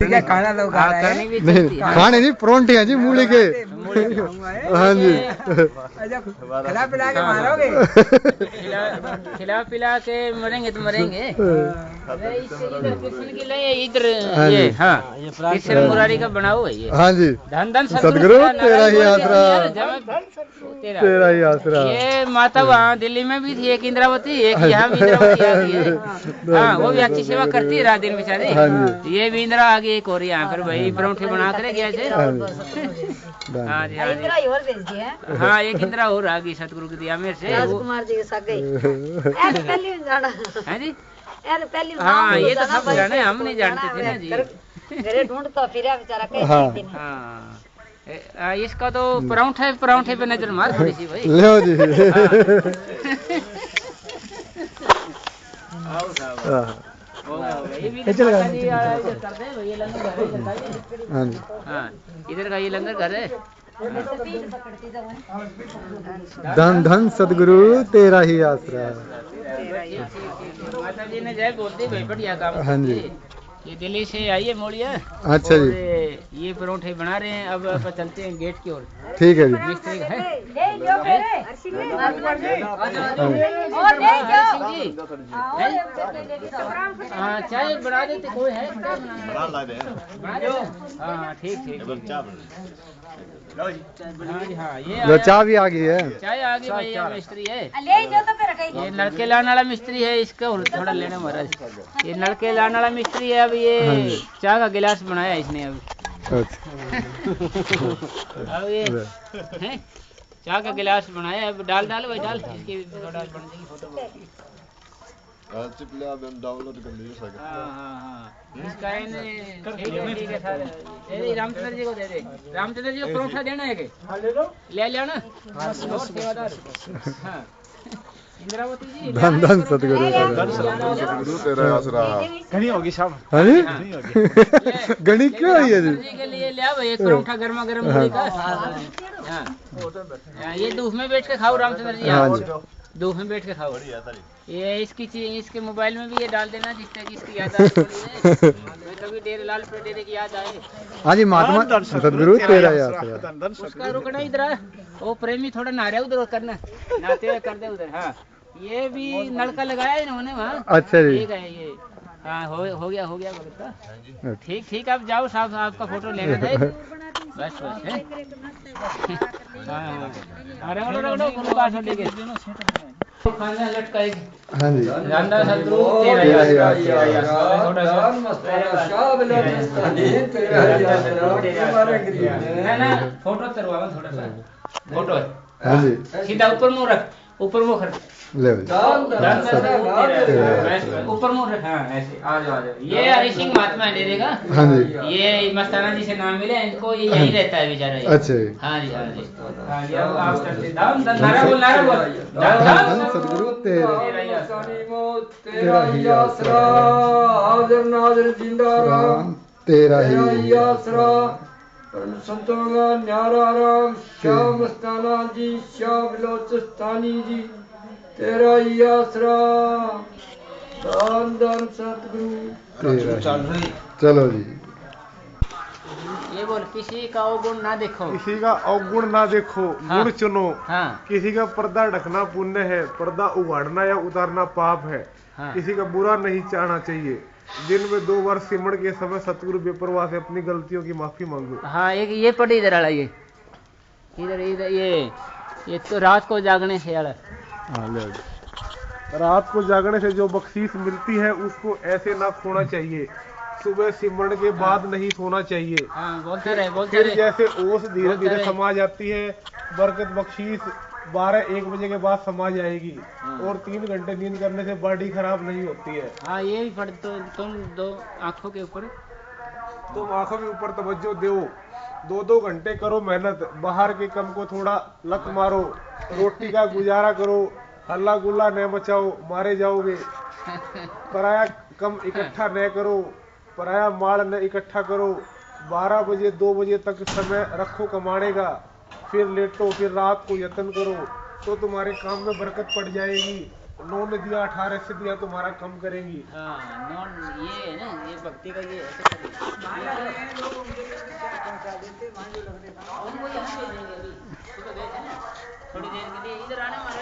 क्या खाना लोग खा रहे हैं? नहीं खाने नहीं, परोंठे हैं जी मूली के। हाँ जी। खिला पिला के मारोगे? खिला पिला के मरेंगे तो मरेंगे। कृष्ण की लय इधर ये, हाँ कृष्ण मुरारी का बनाओ है ये। हाँ जी। धन धन सतगुरु तेरा ही आसरा, तेरा ही आसरा। ये माता वहाँ दिल्ली में भी थी एक इंद्रावती, एक यहाँ भी इंद्रावती आ गई है। हाँ वो भी अच्छी सेवा करती है रात दिन बेचारी। ये भी इंदिरा आ गई एक और यहाँ पर भाई परोठे बना कर गया थे। हाँ जी हाँ जी। हाँ एक इंदिरा और आ गई सतगुरु की दिया मेरे से। राजकुमार जी के साथ गई। है जी। पहली हाँ ये तो सब जाने, हम नहीं जानते थे ना जी। घरे ढूंढता फिरा बेचारा कई दिन। हाँ इसका तो परांठे पे नजर मार थोड़ी सी भाई। लो जी। ये भी हाँ इधर का ये लंगर घर है। धन धन सतगुरु तेरा ही आसरा। माता जी ने जय बोलते भाई बढ़िया काम। हाँ जी। ये दिल्ली से आई है मोड़िया। अच्छा जी। ये परोठे बना रहे हैं, अब चलते हैं गेट की ओर। ठीक है जी। मिस्त्री है। हाँ चाय बना देते, कोई है? हाँ ठीक ठीक। हाँ ये चाय भी आ गई है। चाय आ गई भाई, ये मिस्त्री है। ये नलके लाने वाला मिस्त्री है, इसका थोड़ा लेना महाराज। ये नलके लाने वाला मिस्त्री है। अब ये चाय का गिलास बनाया इसने अभी। अब ये चाय का गिलास बनाया, अब डाल भाई डाल, इसकी थोड़ा बन जाएगी फोटो। डाउनलोड कर लीजिए। हाँ इसका ठीक है सर। दे रामचंद्र जी को दे दे। रामचंद्र जी को परोठा देना है के? ले लेना। हाँ इंद्रावती जी। धन धन सतगुरु तेरा आसरा। घनी होगी साहब। हाँ जी। घनी क्यों है ये जी? के लिए ले आओ एक परोठा गर्मा गर्म मूली का। हाँ ये धूप में बैठ के खाओ रामचंद्र जी, धूप में बैठ के खाओ। ये इसकी चीज इसके मोबाइल में भी ये डाल देना जिससे कि इसकी याद आए। कभी डेरे लाल पे डेरे की याद आए। हाँ जी महात्मा सतगुरु तेरा ही आसरा। उसका रुकना इधर, वो प्रेमी थोड़ा नारे उधर करना, नाते हुए कर दे उधर। हाँ ये भी नलका लगाया इन्होंने वहाँ। अच्छा जी। ठीक है ये। हाँ हो गया बोलता। ठीक ठीक आप जाओ साहब, आपका फोटो लेना था बस बस है। हाँ अरे गुरु पास लेके खाना लटकाएगी। हाँ जी। जानदा सतगुरु तेरा ही आसरा। थोड़ा ना फोटो तरवावा थोड़ा सा फोटो है। हाँ जी। सीधा ऊपर मुंह रख, ऊपर मुंह कर ले ऊपर मुंह रख। हाँ ऐसे आ जाओ। ये हरि सिंह महात्मा है डेरे का। हाँ जी। ये मस्ताना जी से नाम मिले इनको, ये यही रहता है बेचारा। अच्छा। हाँ जी हाँ जी। हाँ ये आप करते नारा बोल धन सतगुरु तेरा ही आसरा। हाजिर नाजिर जिंदा राम तेरा ही आसरा। संतों का न्यारा राम श्याम मस्ताना जी, श्याम बलोचिस्तानी जी तेरा ही आसरा। दान दान सतगुरु। चलो जी। ये बोल किसी का अवगुण ना देखो, किसी का अवगुण ना देखो। हाँ। गुण चुनो। हाँ। किसी का पर्दा ढकना पुण्य है, पर्दा उगाड़ना या उतारना पाप है। हाँ। किसी का बुरा नहीं चाहना चाहिए। दिन में 2 बार सिमरन के समय सतगुरु बेपरवाह से अपनी गलतियों की माफी मांगो। हाँ एक ये पढ़ इधर आला, ये इधर इधर ये तो रात को जागने से आला। रात को जागने से जो बख्शीश मिलती है उसको ऐसे ना खोना चाहिए। सुबह सिमरन के बाद नहीं सोना चाहिए। हाँ, बोलते रहे फिर जैसे ओस धीरे धीरे समा जाती है, बरकत बख्शीश 12-1 बजे के बाद समा जाएगी। और 3 घंटे नींद करने से बॉडी खराब नहीं होती है। हाँ ये भी पढ़ तो तुम 2 आंखों के ऊपर, तुम आंखों के ऊपर तवज्जो दो। 2-2 घंटे करो मेहनत, बाहर के कम को थोड़ा लत मारो, रोटी का गुजारा करो, हल्ला गुल्ला न मचाओ, मारे जाओगे। पराया कम इकट्ठा न करो, पराया माल न इकट्ठा करो। 12 बजे 2 बजे तक समय रखो कमाने का, फिर लेटो, फिर रात को यत्न करो तो तुम्हारे काम में बरकत पड़ जाएगी। 9 नदियाँ 18 सिद्धियाँ तुम्हारा कम करेंगी। हाँ ये है ना, ये भक्ति का ये उनको यहाँ भेजेंगे अभी, सुबह गए थे ना, थोड़ी देर के लिए इधर आने वाले